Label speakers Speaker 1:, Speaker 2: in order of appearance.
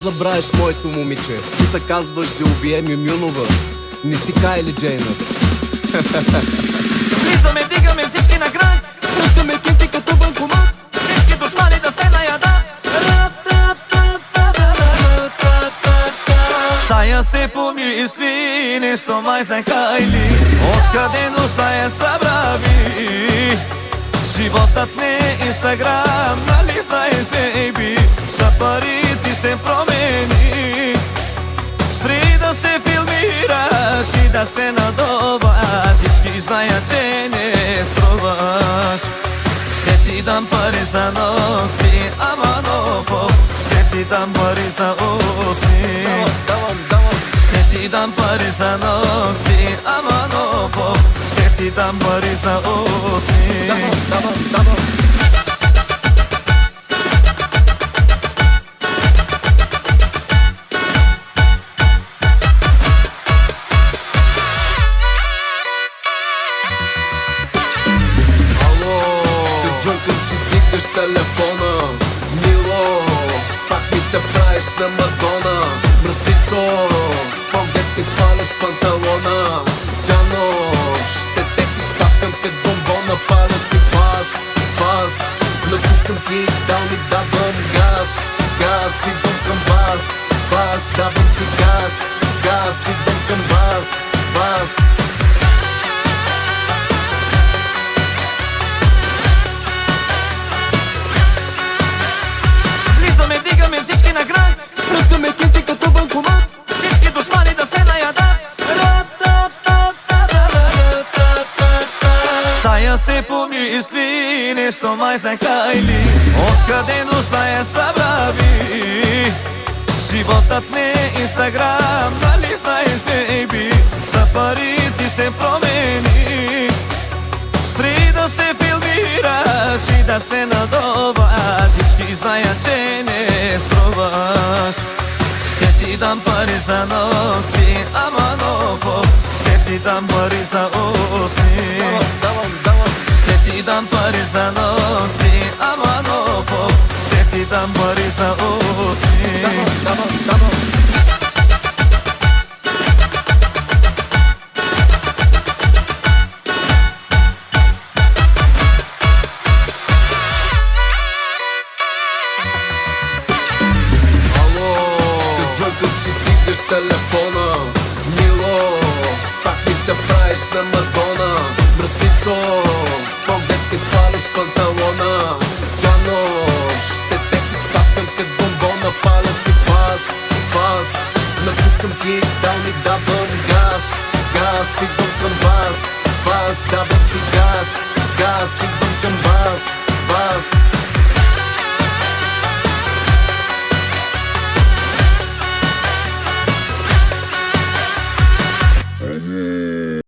Speaker 1: забравиш моето момиче. Ти се казваш Зилбие Мюмюнова. Не си Кайли Джейнър.
Speaker 2: Влизаме, дигаме всички на крак.
Speaker 1: Пръскаме кинти като банкомат.
Speaker 2: Всички душмани да се наядат. Тая се помисли, нещо май за Кайли. Откъде нужда я събрави. Животът не е Инстаграм, нали знаеш, бейби. За пари ти се промени. Спри да се филмираш и да се надуваш. Всички знаят, че не струваш. Ще ти дам пари за ногти, ама ново. Ще ти дам пари за устни. Ще ти дам пари за ногти, ама ново. Ще ти дам пари за устни.
Speaker 1: Звънкам си, дигаш телефона. Мило, пак ми се правиш на Мадона. Бръстицо, споглед ти сваляш панталона. Джано, ще те изпакам те бомбона. Паля си пас, пас. Натискам ти, дал ми давам газ. Газ, идвам към бас, бас. Давам си газ, газ. Идвам към бас, бас.
Speaker 2: Влизаме, дигаме всички на крак.
Speaker 1: Пръскаме кинти като банкомат.
Speaker 2: Всички душмани да се наядат. Тая се помисли, нещо май за Кайли. Откъде нужда я събрави. Животът не е Инстаграм, нали знаеш, бейби. За пари ти се промени. Спри да се филмираш и да се надуваш. Всички знаят, че не струваш. Ще ти дам пари за ногти, ама ново. Ще ти дам пари за устни. Ще ти дам пари за ногти, ама ново. Ще ти дам пари за устни.
Speaker 1: Звънкам си, дигаш телефона. Мило, пак ми се правиш на Мадона. Бръстицо, споглед ти сваляш панталона. Джано, ще те изпакам те бомбона. Паля си пас, пас. Натискам ти, дал ми давам газ, газ. Идвам към бас, бас. Давам си газ, газ. Идвам към бас.